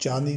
40,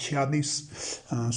46,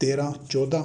13-14,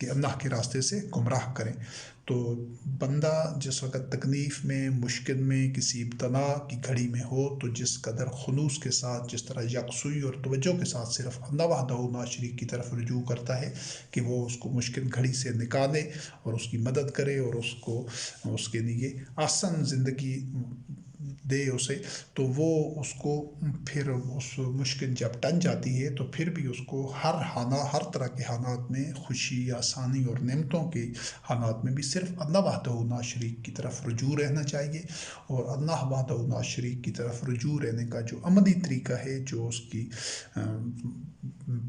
کہ اللہ کے راستے سے گمراہ کریں۔ تو بندہ جس وقت تکلیف میں، مشکل میں، کسی ابتلا کی گھڑی میں ہو تو جس قدر خلوص کے ساتھ، جس طرح یکسوئی اور توجہ کے ساتھ صرف اللہ وحدہ لا شریک کی طرف رجوع کرتا ہے کہ وہ اس کو مشکل گھڑی سے نکالے اور اس کی مدد کرے اور اس کے لیے آسان زندگی دے اسے، تو وہ اس کو پھر اس مشکل جب ٹن جاتی ہے تو پھر بھی اس کو ہر طرح کے حالات میں، خوشی، آسانی اور نعمتوں کے حالات میں بھی صرف اللہ وحدہ لا شریک کی طرف رجوع رہنا چاہیے۔ اور اللہ وحدہ لا شریک کی طرف رجوع رہنے کا جو عملی طریقہ ہے، جو اس کی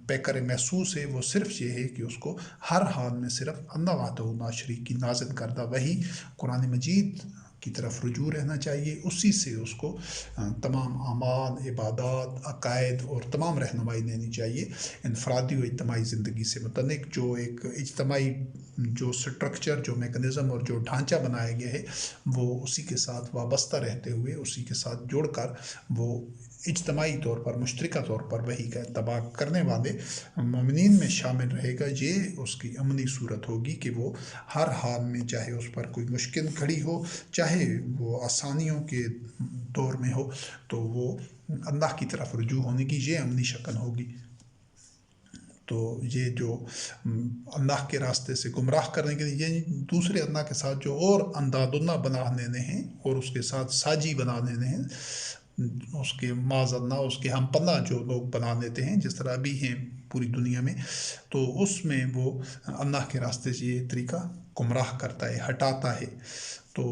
پیکر محسوس ہے، وہ صرف یہ ہے کہ اس کو ہر حال میں صرف اللہ وحدہ لا شریک کی نازل کردہ وحی قرآن مجید کی طرف رجوع رہنا چاہیے۔ اسی سے اس کو تمام اعمال، عبادات، عقائد اور تمام رہنمائی لینی چاہیے۔ انفرادی و اجتماعی زندگی سے متعلق جو ایک اجتماعی جو سٹرکچر، جو میکنزم اور جو ڈھانچہ بنایا گیا ہے، وہ اسی کے ساتھ وابستہ رہتے ہوئے، اسی کے ساتھ جوڑ کر وہ اجتماعی طور پر، مشترکہ طور پر وحی کا اتباع کرنے والے مومنین میں شامل رہے گا۔ یہ اس کی عملی صورت ہوگی کہ وہ ہر حال میں، چاہے اس پر کوئی مشکل کھڑی ہو، چاہے وہ آسانیوں کے دور میں ہو، تو وہ اللہ کی طرف رجوع ہونے کی یہ عملی شکل ہوگی۔ تو یہ جو اللہ کے راستے سے گمراہ کرنے کے لیے، یہ دوسرے اللہ کے ساتھ جو اور انداد اللہ بنا لینے ہیں اور اس کے ساتھ ساجی بنا لینے ہیں، اس کے معاذ اللہ اس کے ہم پناہ جو لوگ بنا لیتے ہیں، جس طرح ابھی ہیں پوری دنیا میں، تو اس میں وہ اللہ کے راستے سے یہ طریقہ گمراہ کرتا ہے، ہٹاتا ہے۔ تو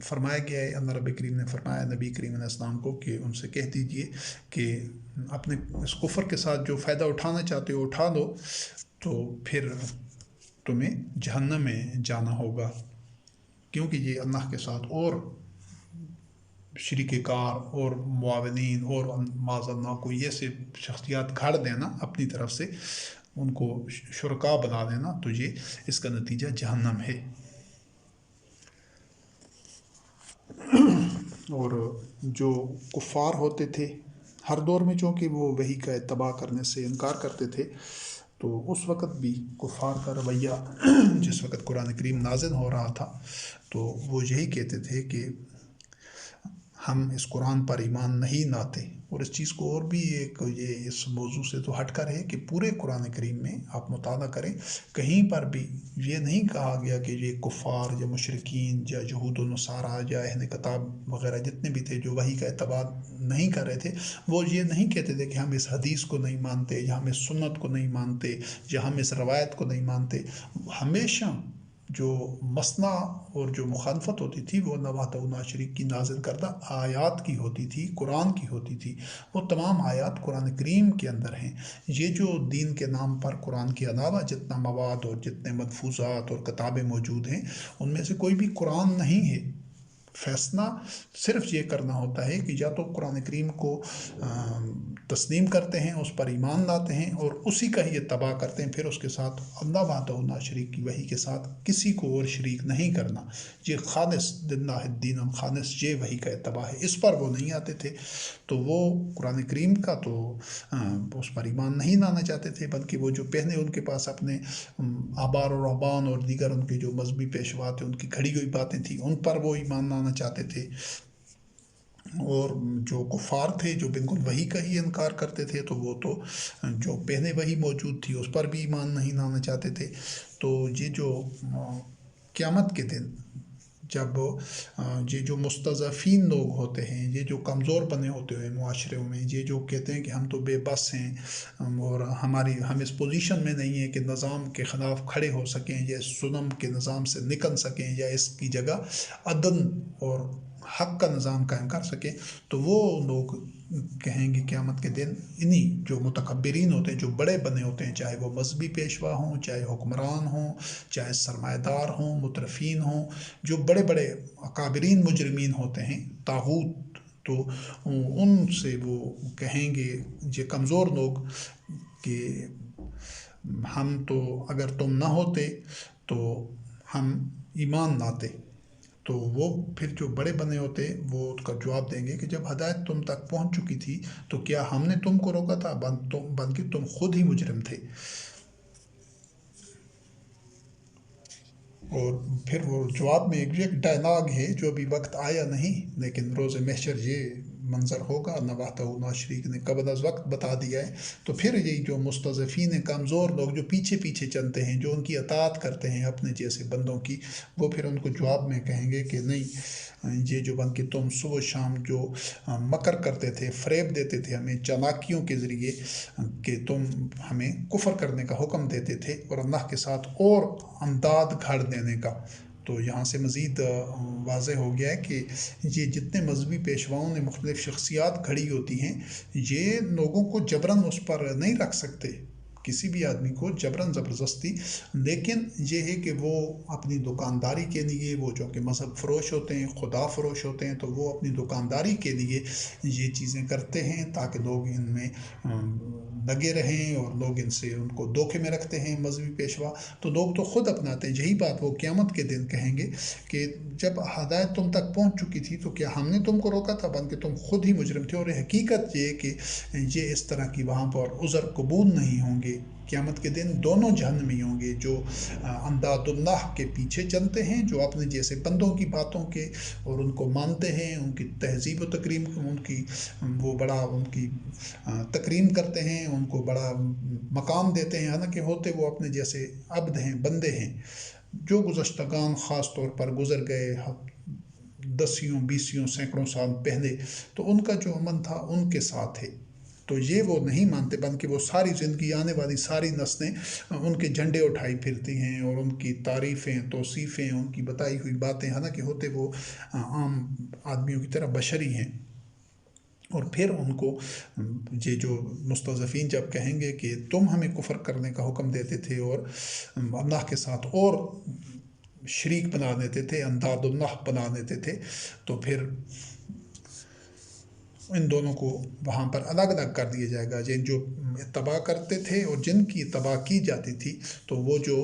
فرمایا گیا ہے، اللہ رب کریم نے فرمایا نبی کریم علیہ السلام کو کہ ان سے کہہ دیجئے کہ اپنے اس کفر کے ساتھ جو فائدہ اٹھانا چاہتے ہو اٹھا دو، تو پھر تمہیں جہنم میں جانا ہوگا، کیونکہ یہ اللہ کے ساتھ اور شریک کار اور معاونین اور معاذ اللہ کو یہ سے شخصیات گھاڑ دینا اپنی طرف سے، ان کو شرکا بنا دینا، تو یہ اس کا نتیجہ جہنم ہے۔ اور جو کفار ہوتے تھے ہر دور میں، چونکہ وہ وحی کا اتباع کرنے سے انکار کرتے تھے، تو اس وقت بھی کفار کا رویہ جس وقت قرآن کریم نازل ہو رہا تھا، تو وہ یہی کہتے تھے کہ ہم اس قرآن پر ایمان نہیں لاتے۔ اور اس چیز کو اور بھی ایک یہ اس موضوع سے تو ہٹ کر ہے کہ پورے قرآن کریم میں آپ مطالعہ کریں، کہیں پر بھی یہ نہیں کہا گیا کہ یہ کفار یا مشرکین یا یہود و نصارہ یا اہل کتاب وغیرہ جتنے بھی تھے جو وحی کا اتباع نہیں کر رہے تھے، وہ یہ نہیں کہتے تھے کہ ہم اس حدیث کو نہیں مانتے، یا ہم اس سنت کو نہیں مانتے، یا ہم اس روایت کو نہیں مانتے۔ ہمیشہ جو مسئلہ اور جو مخالفت ہوتی تھی وہ اللہ وحدہ لا شریک کی نازل کردہ آیات کی ہوتی تھی، قرآن کی ہوتی تھی۔ وہ تمام آیات قرآن کریم کے اندر ہیں۔ یہ جو دین کے نام پر قرآن کے علاوہ جتنا مواد اور جتنے ملفوظات اور کتابیں موجود ہیں، ان میں سے کوئی بھی قرآن نہیں ہے۔ فیصلہ صرف یہ کرنا ہوتا ہے کہ یا تو قرآن کریم کو تسلیم کرتے ہیں، اس پر ایمان لاتے ہیں اور اسی کا ہی اتباع کرتے ہیں، پھر اس کے ساتھ اللہ وحدہ لا شریک کی وحی کے ساتھ کسی کو اور شریک نہیں کرنا۔ یہ خالص للہ الدین الخالص، یہ وحی کا اتباع ہے۔ اس پر وہ نہیں آتے تھے، تو وہ قرآن کریم کا تو اس پر ایمان نہیں لانا چاہتے تھے، بلکہ وہ جو پہلے ان کے پاس اپنے احبار و رہبان اور دیگر ان کے جو مذہبی پیشوا تھے، ان کی گھڑی ہوئی باتیں تھیں، ان پر وہ ایمان لانا چاہتے تھے۔ اور جو کفار تھے جو بالکل وحی کا ہی انکار کرتے تھے، تو وہ تو جو پہلے وحی موجود تھی اس پر بھی ایمان نہیں لانا چاہتے تھے۔ تو یہ جو قیامت کے دن جب یہ جو مستضعفین لوگ ہوتے ہیں، یہ جو کمزور بنے ہوتے ہیں معاشرے میں، یہ جو کہتے ہیں کہ ہم تو بے بس ہیں اور ہم اس پوزیشن میں نہیں ہیں کہ نظام کے خلاف کھڑے ہو سکیں یا اس ظلم کے نظام سے نکل سکیں یا اس کی جگہ عدل اور حق کا نظام قائم کر سکیں، تو وہ لوگ کہیں گے قیامت کے دن، انہی جو متکبرین ہوتے ہیں، جو بڑے بنے ہوتے ہیں، چاہے وہ مذہبی پیشوا ہوں، چاہے حکمران ہوں، چاہے سرمایہ دار ہوں، مترفین ہوں، جو بڑے بڑے اکابرین مجرمین ہوتے ہیں، طاغوت، تو ان سے وہ کہیں گے یہ کمزور لوگ کہ ہم تو اگر تم نہ ہوتے تو ہم ایمان لاتے۔ تو وہ پھر جو بڑے بنے ہوتے وہ اس کا جواب دیں گے کہ جب ہدایت تم تک پہنچ چکی تھی تو کیا ہم نے تم کو روکا تھا، بلکہ تم خود ہی مجرم تھے۔ اور پھر وہ جواب میں ایک ڈائلاگ ہے جو ابھی وقت آیا نہیں، لیکن روز محشر یہ منظر ہوگا، نہ وحدہ نہ شریک نے قبل از وقت بتا دیا ہے۔ تو پھر یہ جو مستضعفین کمزور لوگ جو پیچھے پیچھے چلتے ہیں، جو ان کی اطاعت کرتے ہیں اپنے جیسے بندوں کی، وہ پھر ان کو جواب میں کہیں گے کہ نہیں، یہ جو بن کے تم صبح شام جو مکر کرتے تھے، فریب دیتے تھے ہمیں چالاکیوں کے ذریعے، کہ تم ہمیں کفر کرنے کا حکم دیتے تھے اور اللہ کے ساتھ اور انداد گھڑ دینے کا۔ تو یہاں سے مزید واضح ہو گیا ہے کہ یہ جتنے مذہبی پیشواؤں نے مختلف شخصیات کھڑی ہوتی ہیں، یہ لوگوں کو جبراً اس پر نہیں رکھ سکتے، کسی بھی آدمی کو جبراً زبردستی، لیکن یہ ہے کہ وہ اپنی دکانداری کے لیے، وہ جو کہ مذہب فروش ہوتے ہیں، خدا فروش ہوتے ہیں، تو وہ اپنی دکانداری کے لیے یہ چیزیں کرتے ہیں تاکہ لوگ ان میں لگے رہیں، اور لوگ ان سے ان کو دھوکے میں رکھتے ہیں مذہبی پیشوا، تو لوگ تو خود اپناتے ہیں۔ یہی بات وہ قیامت کے دن کہیں گے کہ جب ہدایت تم تک پہنچ چکی تھی تو کیا ہم نے تم کو روکا تھا، بلکہ تم خود ہی مجرم تھے۔ اور حقیقت یہ کہ یہ اس طرح کی وہاں پر عذر قبول نہیں ہوں گے۔ قیامت کے دن دونوں جہنمی ہوں گے، جو انداد اللہ کے پیچھے چلتے ہیں، جو اپنے جیسے بندوں کی باتوں کے اور ان کو مانتے ہیں، ان کی تہذیب و تکریم، ان کی وہ بڑا ان کی تکریم کرتے ہیں، ان کو بڑا مقام دیتے ہیں، حالانکہ ہوتے وہ اپنے جیسے عبد ہیں، بندے ہیں، جو گزشتگان خاص طور پر گزر گئے 10 20 سینکڑوں سال پہلے، تو ان کا جو امن تھا ان کے ساتھ ہے۔ تو یہ وہ نہیں مانتے، بلکہ وہ ساری زندگی، آنے والی ساری نسلیں ان کے جھنڈے اٹھائی پھرتی ہیں، اور ان کی تعریفیں، توصیفیں، ان کی بتائی ہوئی باتیں، حالانکہ ہوتے وہ عام آدمیوں کی طرح بشری ہیں۔ اور پھر ان کو یہ جو مستضعفین جب کہیں گے کہ تم ہمیں کفر کرنے کا حکم دیتے تھے اور اللہ کے ساتھ اور شریک بنا دیتے تھے، انداد اللہ بنا دیتے تھے، تو پھر ان دونوں کو وہاں پر الگ الگ کر دیا جائے گا۔ جن جو اتباع کرتے تھے اور جن کی اتباع کی جاتی تھی، تو وہ جو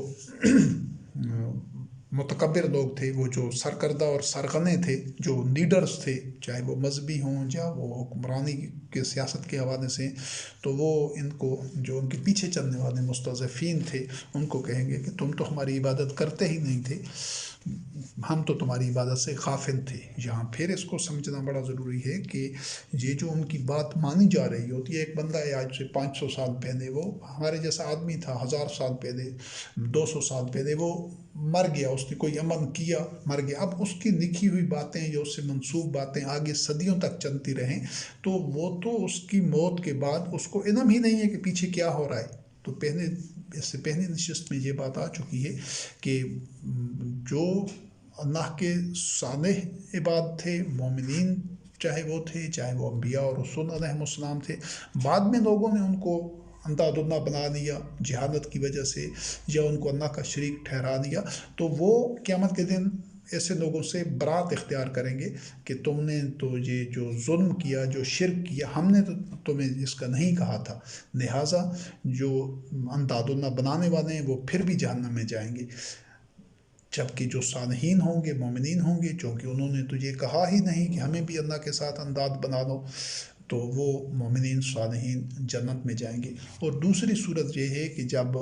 متکبر لوگ تھے، وہ جو سرکردہ اور سرغنے تھے، جو لیڈرز تھے، چاہے وہ مذہبی ہوں یا وہ حکمرانی کے سیاست کے حوالے سے، تو وہ ان کو، جو ان کے پیچھے چلنے والے مستضعفین تھے، ان کو کہیں گے کہ تم تو ہماری عبادت کرتے ہی نہیں تھے، ہم تو تمہاری عبادت سے غافل تھے۔ یہاں پھر اس کو سمجھنا بڑا ضروری ہے کہ یہ جو ان کی بات مانی جا رہی ہوتی ہے، ایک بندہ ہے آج سے 500 سال پہلے، وہ ہمارے جیسا آدمی تھا، 1000 سال پہلے، 200 سال پہلے، وہ مر گیا، اس نے کوئی عمل کیا، مر گیا، اب اس کی لکھی ہوئی باتیں یا اس سے منسوب باتیں آگے صدیوں تک چلتی رہیں، تو وہ تو اس کی موت کے بعد اس کو علم ہی نہیں ہے کہ پیچھے کیا ہو رہا ہے۔ تو پہلے، اس سے پہلے نشست میں یہ بات آ چکی ہے کہ جو اللہ کے صالح عباد تھے، مومنین، چاہے وہ تھے، چاہے وہ انبیاء اور رسول علیہ السلام تھے، بعد میں لوگوں نے ان کو انداد اللہ بنا لیا جہالت کی وجہ سے، یا ان کو اللہ کا شریک ٹھہرا دیا، تو وہ قیامت کے دن ایسے لوگوں سے برات اختیار کریں گے کہ تم نے تو یہ جو ظلم کیا، جو شرک کیا، ہم نے تو تمہیں اس کا نہیں کہا تھا، لہٰذا جو انداد اللہ بنانے والے ہیں وہ پھر بھی جہنم میں جائیں گے، جبکہ جو صالحین ہوں گے، مومنین ہوں گے، چونکہ انہوں نے تو یہ کہا ہی نہیں کہ ہمیں بھی اللہ کے ساتھ انداد بنا دو، تو وہ مومنین صالحین جنت میں جائیں گے۔ اور دوسری صورت یہ ہے کہ جب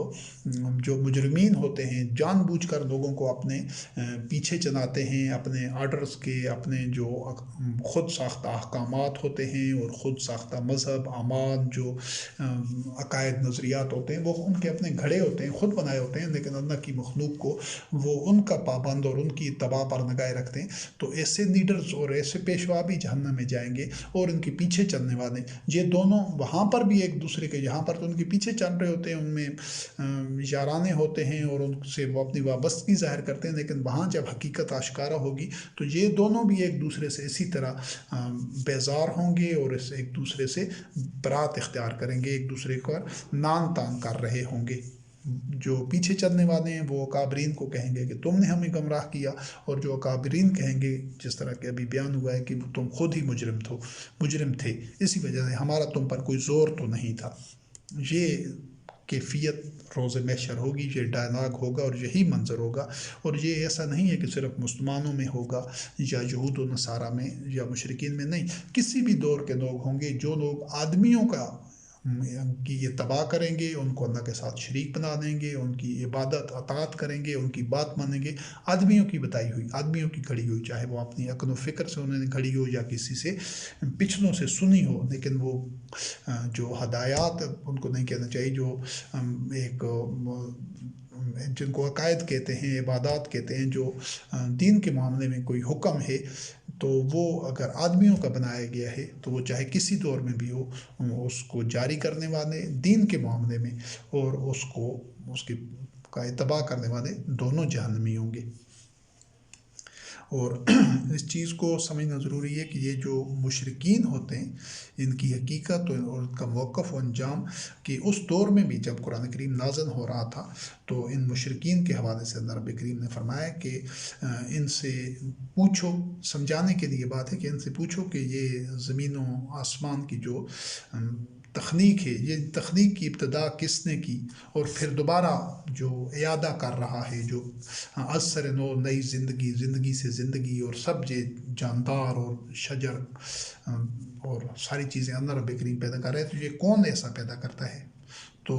جو مجرمین ہوتے ہیں جان بوجھ کر لوگوں کو اپنے پیچھے چلاتے ہیں، اپنے آرڈرز کے، اپنے جو خود ساختہ احکامات ہوتے ہیں اور خود ساختہ مذہب، اعمال، جو عقائد، نظریات ہوتے ہیں، وہ ان کے اپنے گھڑے ہوتے ہیں، خود بنائے ہوتے ہیں، لیکن اللہ کی مخلوق کو وہ ان کا پابند اور ان کی اتباع پر لگائے رکھتے ہیں، تو ایسے لیڈرز اور ایسے پیشوا بھی جہنم میں جائیں گے، اور ان کے پیچھے چلنے والے، یہ دونوں وہاں پر بھی ایک دوسرے کے، یہاں پر تو ان کے پیچھے چل رہے ہوتے ہیں، ان میں یارانے ہوتے ہیں اور ان سے وہ اپنی وابستگی ظاہر کرتے ہیں، لیکن وہاں جب حقیقت آشکارا ہوگی تو یہ دونوں بھی ایک دوسرے سے اسی طرح بیزار ہوں گے اور اس ایک دوسرے سے برات اختیار کریں گے، ایک دوسرے کو نان تان کر رہے ہوں گے۔ جو پیچھے چلنے والے ہیں وہ اکابرین کو کہیں گے کہ تم نے ہمیں گمراہ کیا، اور جو اکابرین کہیں گے، جس طرح کہ ابھی بیان ہوا ہے، کہ تم خود ہی مجرم تھے، اسی وجہ سے ہمارا تم پر کوئی زور تو نہیں تھا۔ یہ کیفیت روز محشر ہوگی، یہ ڈائلاگ ہوگا اور یہی منظر ہوگا، اور یہ ایسا نہیں ہے کہ صرف مسلمانوں میں ہوگا یا یہود و نصارہ میں یا مشرکین میں، نہیں، کسی بھی دور کے لوگ ہوں گے، جو لوگ آدمیوں کا کی یہ تباہ کریں گے، ان کو اللہ کے ساتھ شریک بنا دیں گے، ان کی عبادت اطاعت کریں گے، ان کی بات مانیں گے، آدمیوں کی بتائی ہوئی، آدمیوں کی گھڑی ہوئی، چاہے وہ اپنی عقل و فکر سے انہوں نے گھڑی ہو یا کسی سے پچھلوں سے سنی ہو، لیکن وہ جو ہدایات ان کو نہیں کہنا چاہیے، جو ایک جن کو عقائد کہتے ہیں، عبادات کہتے ہیں، جو دین کے معاملے میں کوئی حکم ہے، تو وہ اگر آدمیوں کا بنایا گیا ہے تو وہ چاہے کسی دور میں بھی ہو، اس کو جاری کرنے والے دین کے معاملے میں اور اس کا اتباع کرنے والے دونوں جہنمی ہوں گے۔ اور اس چیز کو سمجھنا ضروری ہے کہ یہ جو مشرکین ہوتے ہیں، ان کی حقیقت اور ان کا موقف و انجام، کہ اس دور میں بھی جب قرآن کریم نازل ہو رہا تھا تو ان مشرکین کے حوالے سے اللہ رب کریم نے فرمایا کہ ان سے پوچھو، سمجھانے کے لیے بات ہے کہ ان سے پوچھو کہ یہ زمین و آسمان کی جو تخلیق ہے، یہ تخلیق کی ابتدا کس نے کی، اور پھر دوبارہ جو اعادہ کر رہا ہے، جو از سر نو نئی زندگی سے زندگی، اور سب جاندار اور شجر اور ساری چیزیں اللہ رب کریم پیدا کر رہے ہیں، تو یہ کون ایسا پیدا کرتا ہے؟ تو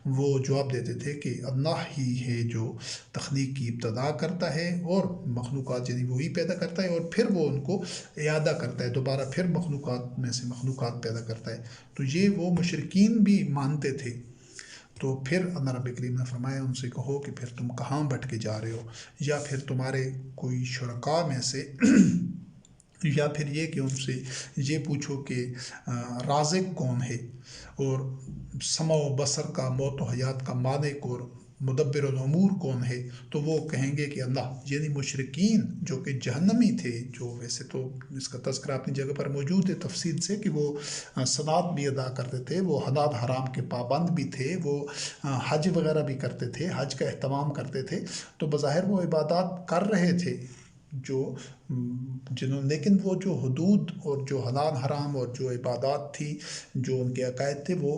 وہ جواب دیتے تھے کہ اللہ ہی ہے جو تخلیق کی ابتدا کرتا ہے اور مخلوقات، یعنی وہی پیدا کرتا ہے اور پھر وہ ان کو اعادہ کرتا ہے، دوبارہ پھر مخلوقات میں سے مخلوقات پیدا کرتا ہے۔ تو یہ وہ مشرکین بھی مانتے تھے۔ تو پھر اللہ رب کریم نے فرمایا ان سے کہو کہ پھر تم کہاں بھٹکے جا رہے ہو، یا پھر تمہارے کوئی شرکاء میں سے یا پھر یہ کہ ان سے یہ پوچھو کہ رازق کون ہے، اور سمع و بصر کا، موت و حیات کا مالک اور مدبر الامور کون ہے؟ تو وہ کہیں گے کہ اللہ، یعنی مشرکین جو کہ جہنمی تھے، جو ویسے تو اس کا تذکرہ اپنی جگہ پر موجود ہے تفصیل سے، کہ وہ صلات بھی ادا کرتے تھے، وہ حلال حرام کے پابند بھی تھے، وہ حج وغیرہ بھی کرتے تھے، حج کا اہتمام کرتے تھے، تو بظاہر وہ عبادات کر رہے تھے لیکن وہ جو حدود اور جو حلال حرام اور جو عبادات تھی، جو ان کے عقائد تھے، وہ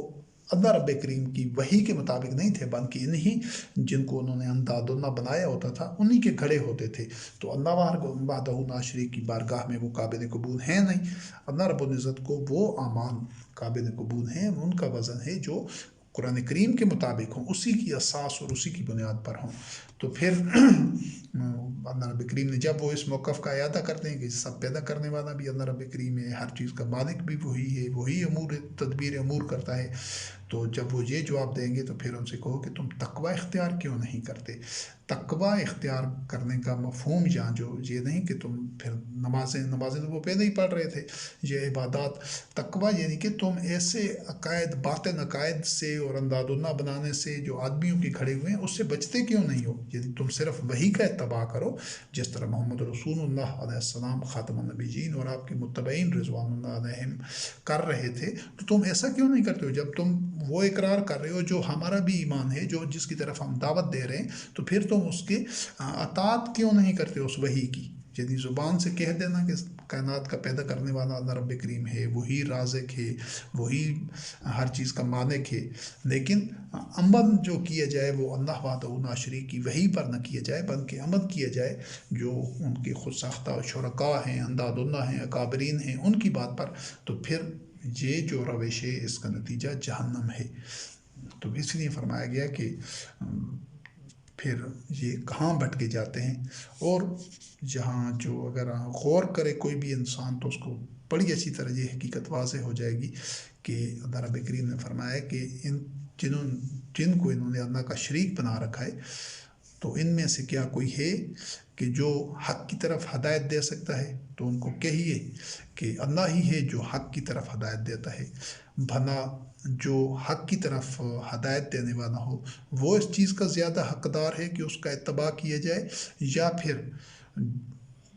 اللہ رب کریم کی وحی کے مطابق نہیں تھے، بلکہ انہی جن کو انہوں نے انداد اللہ بنایا ہوتا تھا انہی کے کھڑے ہوتے تھے۔ تو اللہ وحدہ لا شریک کی بارگاہ میں وہ قابل قبول ہیں نہیں۔ اللہ رب العزت کو وہ اعمال قابل قبول ہیں، ان کا وزن ہے جو قرآن کریم کے مطابق ہوں، اسی کی اساس اور اسی کی بنیاد پر ہوں۔ تو پھر اللہ رب کریم نے جب وہ اس موقف کا اعادہ کرتے ہیں کہ سب پیدا کرنے والا بھی اللہ رب کریم ہے، ہر چیز کا مالک بھی وہی ہے، وہی تدبیر امور کرتا ہے، تو جب وہ یہ جواب دیں گے تو پھر ان سے کہو کہ تم تقوی اختیار کیوں نہیں کرتے؟ تقوی اختیار کرنے کا مفہوم یہاں جو یہ نہیں کہ تم پھر نمازیں تو وہ پہلے ہی پڑھ رہے تھے، یہ عبادات، تقوی یعنی کہ تم ایسے عقائد، باطن عقائد سے اور انداد اللہ بنانے سے جو آدمیوں کے کھڑے ہوئے ہیں، اس سے بچتے کیوں نہیں ہو؟ یعنی تم صرف وہی کا اتباع کرو، جس طرح محمد رسول اللہ علیہ السلام خاتم النبیین اور آپ کے متبعین رضوان اللہ علیہم کر رہے تھے، تو تم ایسا کیوں نہیں کرتے ہو؟ جب تم وہ اقرار کر رہے ہو جو ہمارا بھی ایمان ہے، جس کی طرف ہم دعوت دے رہے ہیں، تو پھر تم اس کے اطاعت کیوں نہیں کرتے اس وحی کی؟ یعنی زبان سے کہہ دینا کہ کائنات کا پیدا کرنے والا اللہ رب کریم ہے، وہی رازق ہے، وہی ہر چیز کا مالک ہے، لیکن عمل جو کیا جائے وہ اللہ وحدہ لا شریک کی وحی پر نہ کیا جائے، بلکہ عمل کیا جائے جو ان کے خود ساختہ شرکاء ہیں، انداد اللہ ہیں، اکابرین ہیں، ان کی بات پر، تو پھر یہ جو روش ہے اس کا نتیجہ جہنم ہے۔ تو اس لیے فرمایا گیا کہ پھر یہ کہاں بھٹکے جاتے ہیں، اور جہاں جو اگر غور کرے کوئی بھی انسان تو اس کو بڑی اچھی طرح یہ حقیقت واضح ہو جائے گی کہ اللہ رب کریم نے فرمایا کہ جن کو انہوں نے اللہ کا شریک بنا رکھا ہے، تو ان میں سے کیا کوئی ہے کہ جو حق کی طرف ہدایت دے سکتا ہے؟ تو ان کو کہیے کہ اللہ ہی ہے جو حق کی طرف ہدایت دیتا ہے، بھلا جو حق کی طرف ہدایت دینے والا ہو وہ اس چیز کا زیادہ حقدار ہے کہ اس کا اتباع کیا جائے، یا پھر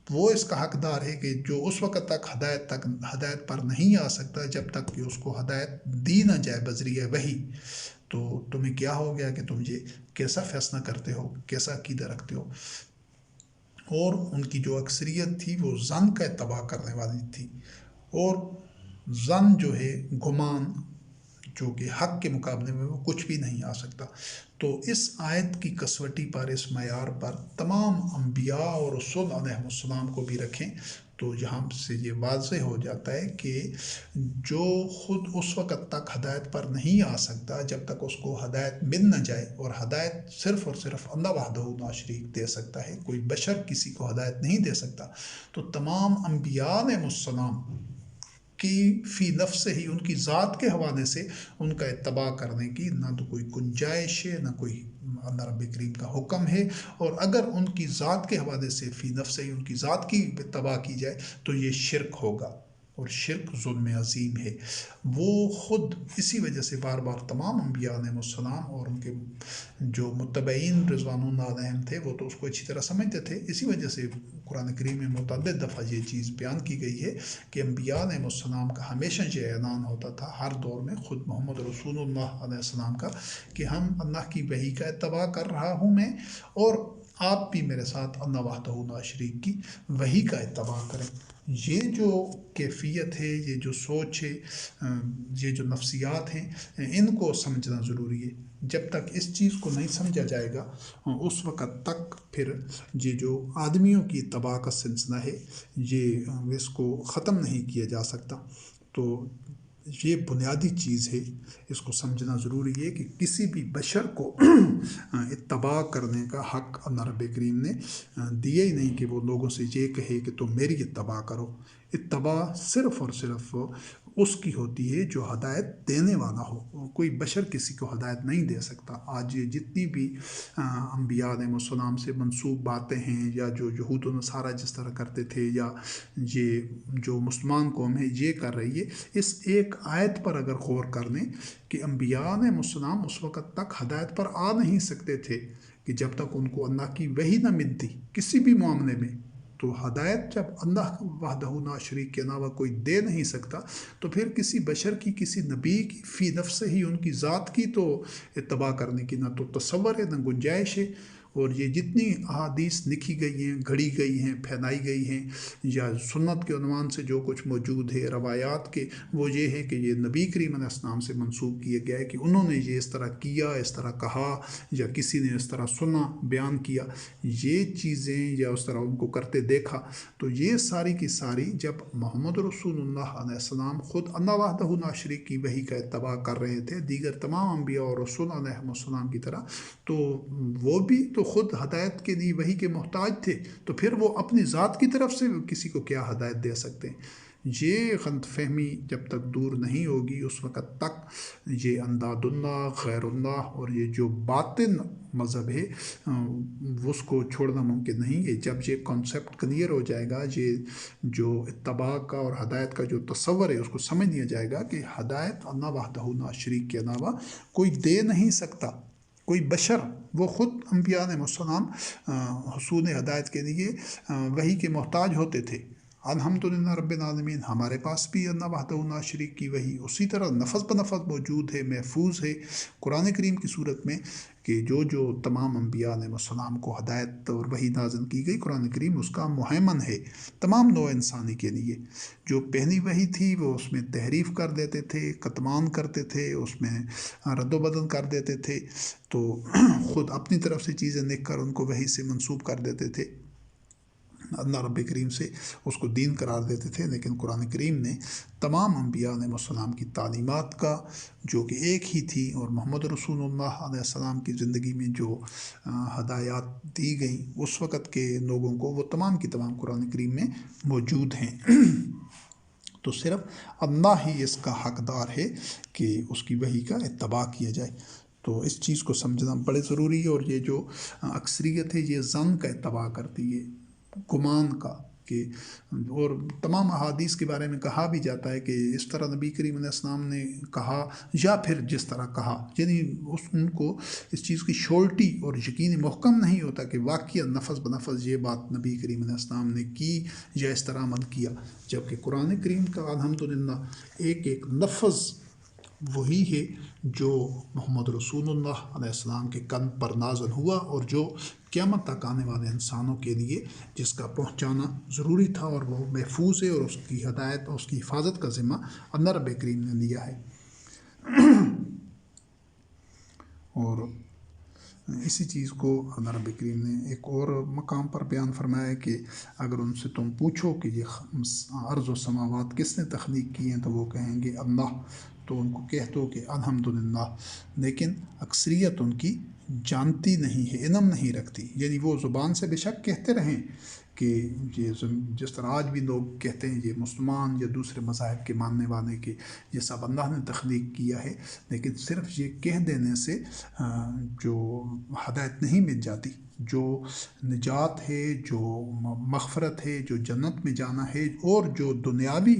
وہ اس کا حقدار ہے کہ جو اس وقت تک ہدایت پر نہیں آ سکتا جب تک کہ اس کو ہدایت دی نہ جائے بذریعہ وحی؟ تو تمہیں کیا ہو گیا کہ تم یہ کیسا فیصلہ کرتے ہو، کیسا عقیدہ رکھتے ہو؟ اور ان کی جو اکثریت تھی وہ ظن کا اتباع کرنے والی تھی، اور ظن جو ہے، گمان، جو کہ حق کے مقابلے میں وہ کچھ بھی نہیں آ سکتا۔ تو اس آیت کی کسوٹی پر، اس معیار پر تمام انبیاء اور رسول علیہ السلام کو بھی رکھیں تو یہاں سے یہ واضح ہو جاتا ہے کہ جو خود اس وقت تک ہدایت پر نہیں آ سکتا جب تک اس کو ہدایت مل نہ جائے، اور ہدایت صرف اور صرف اللہ وحدہ لا شریک دے سکتا ہے، کوئی بشر کسی کو ہدایت نہیں دے سکتا، تو تمام انبیاء علیہ السلام کی فی نفس ہی، ان کی ذات کے حوالے سے ان کا اتباع کرنے کی نہ تو کوئی گنجائش ہے، نہ کوئی اللہ رب کریم کا حکم ہے، اور اگر ان کی ذات کے حوالے سے فی نفس ہی ان کی ذات کی اتباع کی جائے تو یہ شرک ہوگا، اور شرک ظلم عظیم ہے۔ وہ خود اسی وجہ سے بار بار تمام انبیاء علیہ السلام اور ان کے جو متبعین رضوان اللہ علیہم تھے وہ تو اس کو اچھی طرح سمجھتے تھے، اسی وجہ سے قرآن کریم میں متعدد دفعہ یہ چیز بیان کی گئی ہے کہ انبیاء علیہ السلام کا ہمیشہ یہ اعلان ہوتا تھا ہر دور میں، خود محمد رسول اللہ علیہ السلام کا، کہ ہم اللہ کی وحی کا اتباع کر رہا ہوں میں، اور آپ بھی میرے ساتھ اللہ وحدہ لا شریک کی وحی کا اتباع کریں۔ یہ جو کیفیت ہے، یہ جو سوچ ہے، یہ جو نفسیات ہیں، ان کو سمجھنا ضروری ہے۔ جب تک اس چیز کو نہیں سمجھا جائے گا اس وقت تک پھر یہ جو آدمیوں کی اتباع کا سلسلہ ہے یہ اس کو ختم نہیں کیا جا سکتا۔ تو یہ بنیادی چیز ہے، اس کو سمجھنا ضروری ہے کہ کسی بھی بشر کو اتباع کرنے کا حق اللہ رب کریم نے دیا ہی نہیں کہ وہ لوگوں سے یہ کہے کہ تم میری اتباع کرو۔ اتباع صرف اور صرف اس کی ہوتی ہے جو ہدایت دینے والا ہو، کوئی بشر کسی کو ہدایت نہیں دے سکتا۔ آج یہ جتنی بھی انبیاء علیہ السلام سے منسوب باتیں ہیں، یا جو یہود و نصارہ جس طرح کرتے تھے، یا یہ جو مسلمان قوم ہے یہ کر رہی ہے، اس ایک آیت پر اگر غور کر لیں کہ انبیاء علیہ السلام اس وقت تک ہدایت پر آ نہیں سکتے تھے کہ جب تک ان کو اللہ کی وحی نہ ملتی کسی بھی معاملے میں، تو ہدایت جب اللہ وحدہ لا شریک کے علاوہ کوئی دے نہیں سکتا تو پھر کسی بشر کی، کسی نبی کی فی نفس ہی ان کی ذات کی تو اتباع کرنے کی نہ تو تصور ہے نہ گنجائش ہے۔ اور یہ جتنی احادیث لکھی گئی ہیں، گھڑی گئی ہیں، پھیلائی گئی ہیں، یا سنت کے عنوان سے جو کچھ موجود ہے روایات کے، وہ یہ ہے کہ یہ نبی کریم علیہ السلام سے منسوب کیا گیا ہے کہ انہوں نے یہ اس طرح کیا، اس طرح کہا، یا کسی نے اس طرح سنا، بیان کیا، یہ چیزیں یا اس طرح ان کو کرتے دیکھا۔ تو یہ ساری کی ساری جب محمد رسول اللہ علیہ السلام خود اللہ وحدہ لا شریک کی وحی کا اتباع کر رہے تھے دیگر تمام انبیاء اور رسول علیہ السلام کی طرح، تو وہ بھی تو خود ہدایت کے لیے وحی کے محتاج تھے، تو پھر وہ اپنی ذات کی طرف سے کسی کو کیا ہدایت دے سکتے ہیں؟ یہ غلط فہمی جب تک دور نہیں ہوگی اس وقت تک یہ انداد اللہ، غیر اللہ اور یہ جو باطن مذہب ہے اس کو چھوڑنا ممکن نہیں ہے۔ جب یہ کانسیپٹ کلیئر ہو جائے گا، یہ جو اتباع کا اور ہدایت کا جو تصور ہے اس کو سمجھ لیا جائے گا کہ ہدایت اللہ وحدہ لا شریک کے علاوہ کوئی دے نہیں سکتا، کوئی بشر، وہ خود انبیاء علیہ السلام حصول ہدایت کے لیے وحی کے محتاج ہوتے تھے۔ الحمدللہ رب العالمین، ہمارے پاس بھی اللہ وحدہ لا شریک کی وحی اسی طرح نفذ بنفذ موجود ہے، محفوظ ہے قرآن کریم کی صورت میں، کہ جو تمام انبیاء علیہ السلام کو ہدایت اور وحی نازل کی گئی، قرآن کریم اس کا مہیمن ہے تمام نوع انسانی کے لیے۔ جو پہلی وحی تھی وہ اس میں تحریف کر دیتے تھے، کتمان کرتے تھے، اس میں رد و بدل کر دیتے تھے، تو خود اپنی طرف سے چیزیں لکھ کر ان کو وحی سے منسوب کر دیتے تھے، اللہ رب کریم سے اس کو دین قرار دیتے تھے۔ لیکن قرآن کریم نے تمام انبیاء علیہ السلام کی تعلیمات کا جو کہ ایک ہی تھی، اور محمد رسول اللہ علیہ السلام کی زندگی میں جو ہدایات دی گئیں اس وقت کے لوگوں کو، وہ تمام کی تمام قرآن کریم میں موجود ہیں۔ تو صرف اللہ ہی اس کا حقدار ہے کہ اس کی وحی کا اتباع کیا جائے۔ تو اس چیز کو سمجھنا بڑے ضروری ہے، اور یہ جو اکثریت ہے یہ ظن کا اتباع کرتی ہے، گمان کا، کہ اور تمام احادیث کے بارے میں کہا بھی جاتا ہے کہ اس طرح نبی کریم علیہ السلام نے کہا، یا پھر جس طرح کہا، یعنی ان کو اس چیز کی شورٹی اور یقین محکم نہیں ہوتا کہ واقعہ نفذ بنفذ یہ بات نبی کریم علیہ السلام نے کی یا اس طرح عمل کیا، جبکہ قرآن کریم کا الحمدللہ ایک ایک لفظ وہی ہے جو محمد رسول اللہ علیہ السلام کے کن پر نازل ہوا، اور جو قیامت تک آنے والے انسانوں کے لیے جس کا پہنچانا ضروری تھا، اور وہ محفوظ ہے، اور اس کی ہدایت اور اس کی حفاظت کا ذمہ اللہ رب کریم نے لیا ہے۔ اور اسی چیز کو اللہ رب کریم نے ایک اور مقام پر بیان فرمایا کہ اگر ان سے تم پوچھو کہ یہ ارض و سماوات کس نے تخلیق کی ہیں تو وہ کہیں گے اللہ، تو ان کو کہہ دو کہ الحمدللہ، لیکن اکثریت ان کی جانتی نہیں ہے، علم نہیں رکھتی. یعنی وہ زبان سے بے شک کہتے رہیں کہ یہ جس طرح آج بھی لوگ کہتے ہیں یہ مسلمان یا دوسرے مذاہب کے ماننے والے کہ یہ سب اللہ نے تخلیق کیا ہے، لیکن صرف یہ کہہ دینے سے جو ہدایت نہیں مل جاتی، جو نجات ہے، جو مغفرت ہے، جو جنت میں جانا ہے، اور جو دنیاوی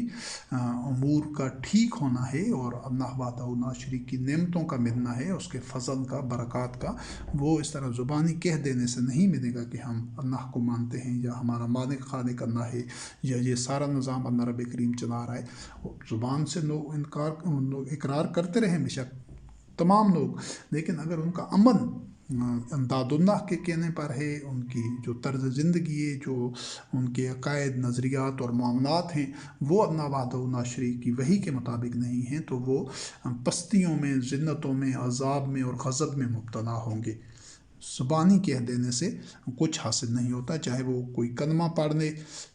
امور کا ٹھیک ہونا ہے، اور اللہ وحدہ لا شریک کی نعمتوں کا ملنا ہے، اس کے فضل کا، برکات کا، وہ اس طرح زبانی کہہ دینے سے نہیں ملے گا کہ ہم اللہ کو مانتے ہیں یا ہمارا مالک خالق اللہ ہے یا یہ سارا نظام اللہ رب کریم چلا رہا ہے. زبان سے لوگ اقرار کرتے رہیں بے شک تمام لوگ، لیکن اگر ان کا عمل امداد اللہ کے کہنے پر ہے، ان کی جو طرز زندگی ہے، جو ان کے عقائد، نظریات اور معاملات ہیں، وہ اللہ وحدہ لا شریک کی وحی کے مطابق نہیں ہیں، تو وہ پستیوں میں، ذلتوں میں، عذاب میں اور غضب میں مبتلا ہوں گے. زبانی کہہ دینے سے کچھ حاصل نہیں ہوتا، چاہے وہ کوئی کلمہ پڑھ لے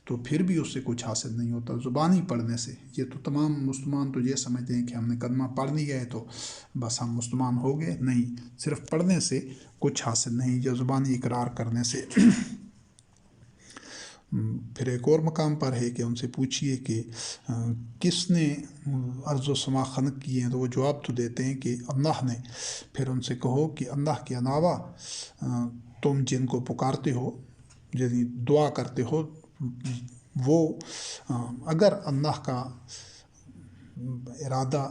تو پھر بھی اس سے کچھ حاصل نہیں ہوتا. زبانی پڑھنے سے یہ تو تمام مسلمان تو یہ سمجھتے ہیں کہ ہم نے کلمہ پڑھ لیا ہے تو بس ہم مسلمان ہو گئے. نہیں، صرف پڑھنے سے کچھ حاصل نہیں، یا زبانی اقرار کرنے سے. پھر ایک اور مقام پر ہے کہ ان سے پوچھیے کہ کس نے ارض و سما خلق کیے ہیں، تو وہ جواب تو دیتے ہیں کہ اللہ نے. پھر ان سے کہو کہ اللہ کے علاوہ تم جن کو پکارتے ہو، یعنی دعا کرتے ہو، وہ اگر اللہ کا ارادہ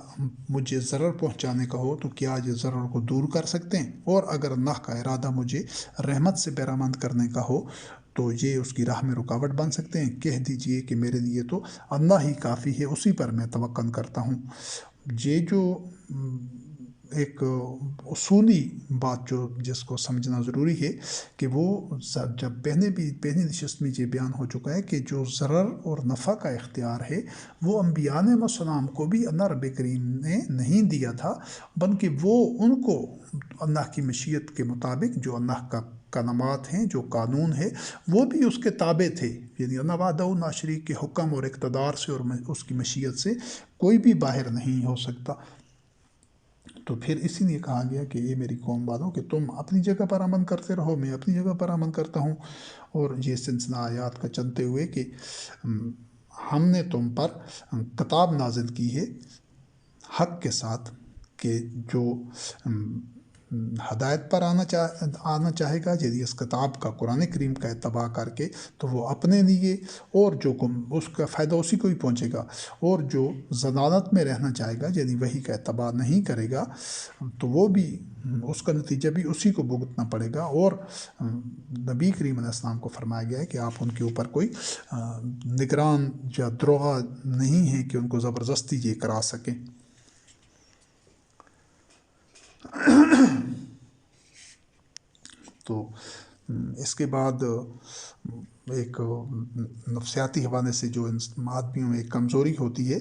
مجھے ضرر پہنچانے کا ہو تو کیا یہ ضرر کو دور کر سکتے ہیں، اور اگر اللہ کا ارادہ مجھے رحمت سے بہرامند کرنے کا ہو تو یہ اس کی راہ میں رکاوٹ بن سکتے ہیں. کہہ دیجئے کہ میرے لیے تو اللہ ہی کافی ہے، اسی پر میں توکل کرتا ہوں. یہ جو ایک اصولی بات جو جس کو سمجھنا ضروری ہے کہ وہ جب پہلی نشست میں یہ بیان ہو چکا ہے کہ جو ضرر اور نفع کا اختیار ہے وہ انبیاء علیہ السلام کو بھی اللہ رب کریم نے نہیں دیا تھا، بلکہ وہ ان کو اللہ کی مشیت کے مطابق جو اللہ کا کلمات ہیں، جو قانون ہے، وہ بھی اس کے تابع تھے. یعنی اللہ وحدہ لا شریک کے حکم اور اقتدار سے اور اس کی مشیت سے کوئی بھی باہر نہیں ہو سکتا. تو پھر اسی لیے کہا گیا کہ یہ میری قوم والوں کہ تم اپنی جگہ پر عمل کرتے رہو، میں اپنی جگہ پر عمل کرتا ہوں. اور یہ سلسلہ آیات کا چلتے ہوئے کہ ہم نے تم پر کتاب نازل کی ہے حق کے ساتھ، کہ جو ہدایت پر آنا چاہے گا، یعنی اس کتاب کا، قرآن کریم کا اتباع کر کے، تو وہ اپنے لیے، اور جو اس کا فائدہ اسی کو ہی پہنچے گا. اور جو ضلالت میں رہنا چاہے گا، یعنی وحی کا اتباع نہیں کرے گا، تو وہ بھی اس کا نتیجہ بھی اسی کو بھگتنا پڑے گا. اور نبی کریم علیہ السلام کو فرمایا گیا ہے کہ آپ ان کے اوپر کوئی نگران یا دروغہ نہیں ہیں کہ ان کو زبردستی یہ کرا سکیں. تو اس کے بعد ایک نفسیاتی حوالے سے جو آدمیوں میں ایک کمزوری ہوتی ہے،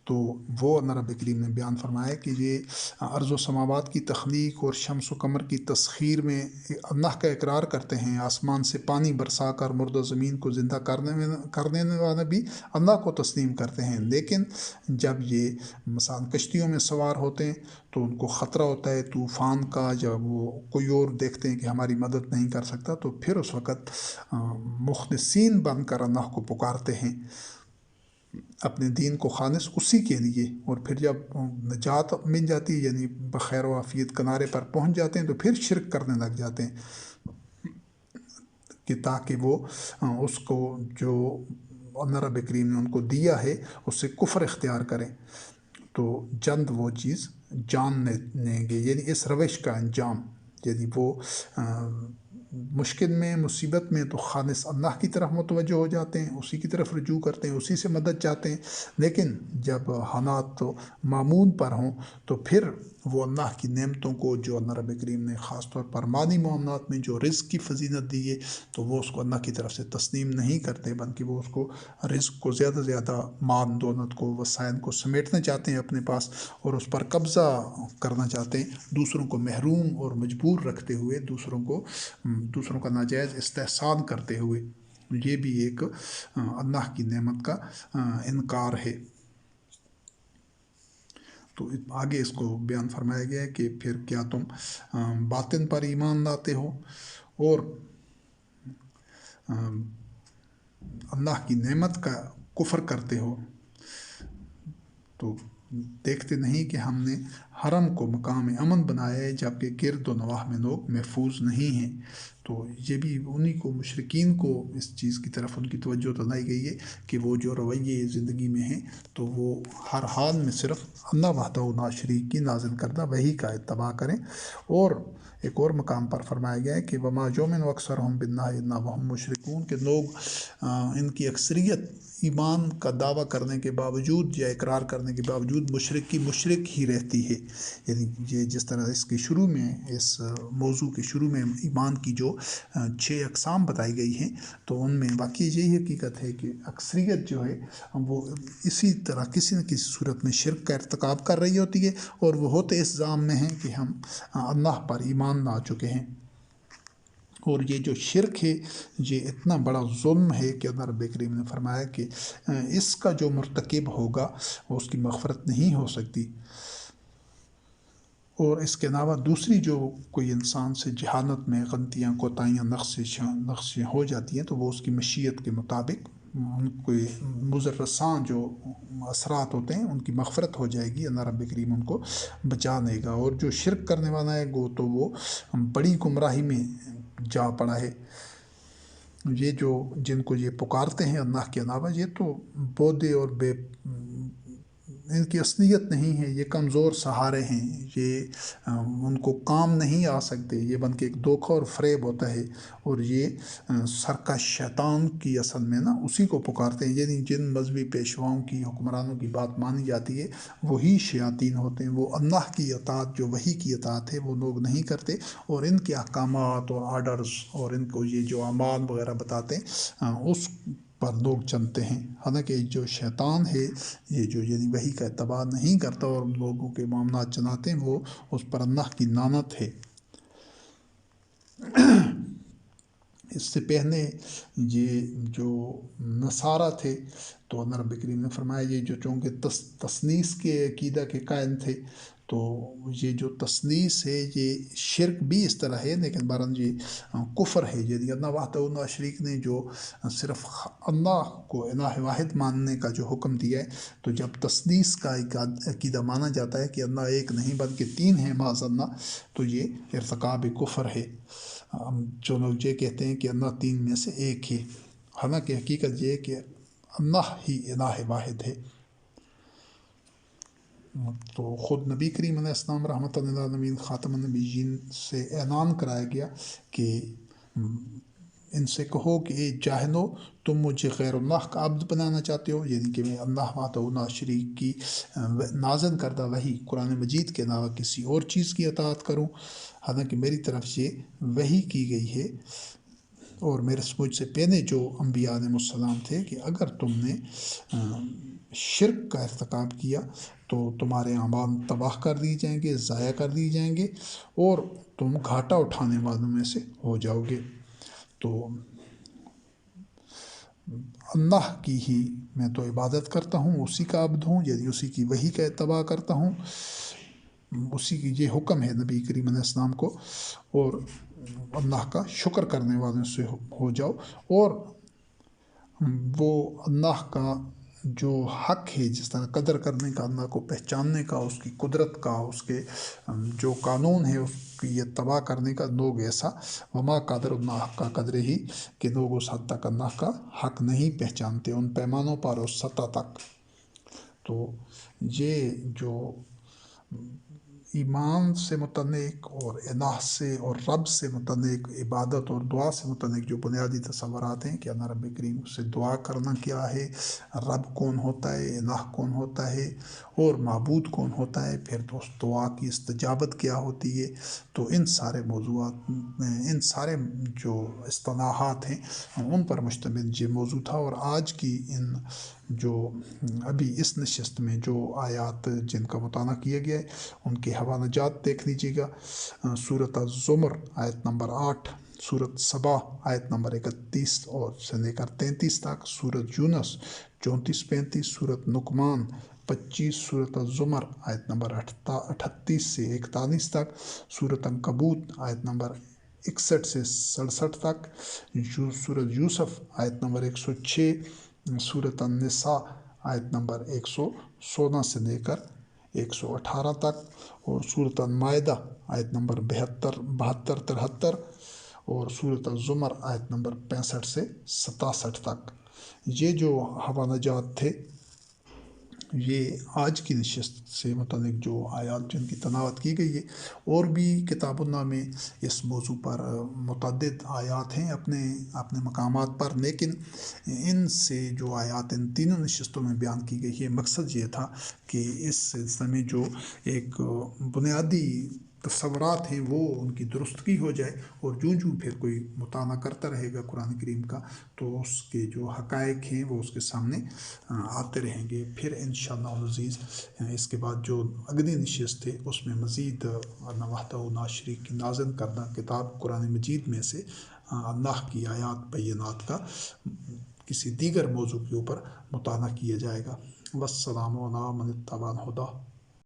تو وہ اللہ رب کریم نے بیان فرمایا کہ یہ ارض و سماوات کی تخلیق اور شمس و قمر کی تسخیر میں اللہ کا اقرار کرتے ہیں، آسمان سے پانی برسا کر مردہ زمین کو زندہ کرنے والے بھی اللہ کو تسلیم کرتے ہیں، لیکن جب یہ مثلا کشتیوں میں سوار ہوتے ہیں تو ان کو خطرہ ہوتا ہے طوفان کا، جب وہ کوئی اور دیکھتے ہیں کہ ہماری مدد نہیں کر سکتا، تو پھر اس وقت مخلصین بن کر اللہ کو پکارتے ہیں، اپنے دین کو خالص اسی کے لیے. اور پھر جب نجات مل جاتی ہے، یعنی بخیر و عافیت کنارے پر پہنچ جاتے ہیں، تو پھر شرک کرنے لگ جاتے ہیں کہ تاکہ وہ اس کو جو اللہ رب کریم نے ان کو دیا ہے اس سے کفر اختیار کریں. تو جلد وہ چیز جان لیں گے، یعنی اس روش کا انجام، یعنی وہ مشکل میں، مصیبت میں تو خالص اللہ کی طرف متوجہ ہو جاتے ہیں، اسی کی طرف رجوع کرتے ہیں، اسی سے مدد چاہتے ہیں. لیکن جب حالات تو معمول پر ہوں تو پھر وہ اللہ کی نعمتوں کو جو اللہ رب کریم نے خاص طور پر مادی معاملات میں جو رزق کی فضیلت دی ہے تو وہ اس کو اللہ کی طرف سے تسلیم نہیں کرتے، بلکہ وہ اس کو رزق کو زیادہ سے زیادہ مال دولت کو وسائل کو سمیٹنا چاہتے ہیں اپنے پاس اور اس پر قبضہ کرنا چاہتے ہیں، دوسروں کو محروم اور مجبور رکھتے ہوئے، دوسروں کا ناجائز استحصال کرتے ہوئے۔ یہ بھی ایک اللہ کی نعمت کا انکار ہے۔ تو آگے اس کو بیان فرمایا گیا ہے کہ پھر کیا تم باطن پر ایمان لاتے ہو اور اللہ کی نعمت کا کفر کرتے ہو؟ تو دیکھتے نہیں کہ ہم نے حرم کو مقام امن بنایا ہے جبکہ گرد و نواح میں لوگ محفوظ نہیں ہیں۔ تو یہ بھی انہی کو مشرکین کو اس چیز کی طرف ان کی توجہ دلائی گئی ہے کہ وہ جو رویے زندگی میں ہیں تو وہ ہر حال میں صرف اللہ وحدہ لا شریک کی نازل کردہ وحی کا اتباع کریں۔ اور ایک اور مقام پر فرمایا گیا ہے کہ وما یؤمن اکثرهم باللہ الا وهم مشرکون، کہ لوگ ان کی اکثریت ایمان کا دعویٰ کرنے کے باوجود یا اقرار کرنے کے باوجود مشرک ہی رہتی ہے۔ یعنی یہ جس طرح اس کے شروع میں اس موضوع کے شروع میں ایمان کی جو 6 اقسام بتائی گئی ہیں تو ان میں واقعی یہی حقیقت ہے کہ اکثریت جو ہے وہ اسی طرح کسی نہ کسی صورت میں شرک کا ارتکاب کر رہی ہوتی ہے اور وہ ہوتے اس ذام میں ہیں کہ ہم اللہ پر ایمان لا چکے ہیں۔ اور یہ جو شرک ہے یہ اتنا بڑا ظلم ہے کہ اللہ رب کریم نے فرمایا کہ اس کا جو مرتکب ہوگا وہ اس کی مغفرت نہیں ہو سکتی۔ اور اس کے علاوہ دوسری جو کوئی انسان سے جہالت میں غلطیاں کوتاہیاں نقصیں ہو جاتی ہیں تو وہ اس کی مشیت کے مطابق ان کوئی مضرساں جو اثرات ہوتے ہیں ان کی مغفرت ہو جائے گی، اللہ رب کریم ان کو بچا لے گا۔ اور جو شرک کرنے والا ہے تو وہ بڑی گمراہی میں جا پڑا ہے۔ یہ جو جن کو یہ پکارتے ہیں اللہ کے علاوہ یہ تو بودے اور ان کی اصلیت نہیں ہے، یہ کمزور سہارے ہیں، یہ ان کو کام نہیں آ سکتے، یہ بلکہ ایک دھوکہ اور فریب ہوتا ہے۔ اور یہ سرکش شیطان کی اصل میں اسی کو پکارتے ہیں، یعنی جن مذہبی پیشواؤں کی حکمرانوں کی بات مانی جاتی ہے وہی شیاطین ہوتے ہیں۔ وہ اللہ کی اطاعت جو وحی کی اطاعت ہے وہ لوگ نہیں کرتے اور ان کے احکامات اور آرڈرز اور ان کو یہ جو اعمال وغیرہ بتاتے ہیں اس پر لوگ چلتے ہیں۔ حالانکہ جو شیطان ہے یہ جو یعنی وحی کا اتباع نہیں کرتا اور لوگوں کے معاملات چلاتے ہیں وہ اس پر اللہ کی لعنت ہے۔ اس سے پہلے یہ جو نصارہ تھے تو اللہ رب کریم نے فرمایا یہ جو چونکہ تثلیث کے عقیدہ کے قائل تھے تو یہ جو تثلیث ہے یہ شرک بھی اس طرح ہے لیکن برن یہ کفر ہے، یعنی اللہ وحدہ لا شریک نے جو صرف اللہ کو الہ واحد ماننے کا جو حکم دیا ہے تو جب تثلیث کا عقیدہ مانا جاتا ہے کہ اللہ ایک نہیں بلکہ 3 ہیں معاذ اللہ تو یہ ارتکاب کفر ہے۔ جو لوگ یہ کہتے ہیں کہ اللہ 3 میں سے ایک ہے، حالانکہ حقیقت یہ ہے کہ اللہ ہی الہ واحد ہے۔ تو خود نبی کریم علیہ السلام رحمۃ اللہ علیہ خاتم النبیین سے اعلان کرایا گیا کہ ان سے کہو کہ اے جاہلو تم مجھے غیر اللہ کا عبد بنانا چاہتے ہو، یعنی کہ میں اللہ وحدہ لا شریک کی نازل کردہ وحی قرآن مجید کے علاوہ کسی اور چیز کی اطاعت کروں، حالانکہ میری طرف سے وحی کی گئی ہے اور مجھ سے پہلے جو انبیاء علیہ السلام تھے کہ اگر تم نے شرک کا ارتکاب کیا تو تمہارے اعمال تباہ کر دیے جائیں گے، ضائع کر دیے جائیں گے اور تم گھاٹا اٹھانے والوں میں سے ہو جاؤ گے۔ تو اللہ کی ہی میں تو عبادت کرتا ہوں، اسی کا عبد ہوں، یعنی اسی کی وحی کا اتباع کرتا ہوں، اسی کی یہ حکم ہے نبی کریم علیہ السلام کو، اور اللہ کا شکر کرنے والوں سے ہو جاؤ۔ اور وہ اللہ کا جو حق ہے جس طرح قدر کرنے کا، اللہ کو پہچاننے کا، اس کی قدرت کا، اس کے جو قانون ہے اس کی اتباع کرنے کا، لوگ ایسا وما قدر اللہ کا قدر ہی کہ لوگ اس حد تک اللہ کا حق نہیں پہچانتے، ان پیمانوں پر، اس سطح تک۔ تو یہ جو ایمان سے متعلق اور الہ سے اور رب سے متعلق، عبادت اور دعا سے متعلق جو بنیادی تصورات ہیں کہ اللہ رب کریم سے دعا کرنا کیا ہے، رب کون ہوتا ہے، الہ کون ہوتا ہے اور معبود کون ہوتا ہے، پھر تو اس دعا کی استجابت کیا ہوتی ہے، تو ان سارے موضوعات میں، ان سارے جو اصطلاحات ہیں ان پر مشتمل یہ موضوع تھا۔ اور آج کی ان جو ابھی اس نشست میں جو آیات جن کا مطالعہ کیا گیا ہے ان کے حوالہ جات دیکھ لیجیے گا۔ سورۃ الزمر آیت نمبر 8، سورۃ سبا آیت نمبر 31 اور سے لے کر 33 تک، سورۃ یونس 34-35، سورۃ لقمان 25، سورۃ الزمر آیت نمبر 38 سے 41 تک، سورۃ عنکبوت آیت نمبر 61 سے 67 تک، سورۃ یوسف آیت نمبر 106، سورۃ النساء آیت نمبر 116 سے لے کر 118 تک، اور سورۃ المائدہ آیت نمبر 72-73 اور سورۃ الزمر آیت نمبر 65 سے 67 تک۔ یہ جو حوالہ جات تھے یہ آج کی نشست سے متعلق جو آیات جن کی تلاوت کی گئی ہے، اور بھی کتاب اللہ میں اس موضوع پر متعدد آیات ہیں اپنے مقامات پر، لیکن ان سے جو آیات ان تینوں نشستوں میں بیان کی گئی ہے، مقصد یہ تھا کہ اس سلسلے میں جو ایک بنیادی تصورات ہیں وہ ان کی درستگی ہو جائے، اور جو پھر کوئی مطالعہ کرتا رہے گا قرآن کریم کا تو اس کے جو حقائق ہیں وہ اس کے سامنے آتے رہیں گے۔ پھر انشاءاللہ العزیز اس کے بعد جو اگلی نشست ہے اس میں مزید اللہ وحدہ لا شریک کی نازل کردہ کتاب قرآن مجید میں سے اللہ کی آیات بینات کا کسی دیگر موضوع کے اوپر مطالعہ کیا جائے گا۔ والسلام علی من اتبع الہدی۔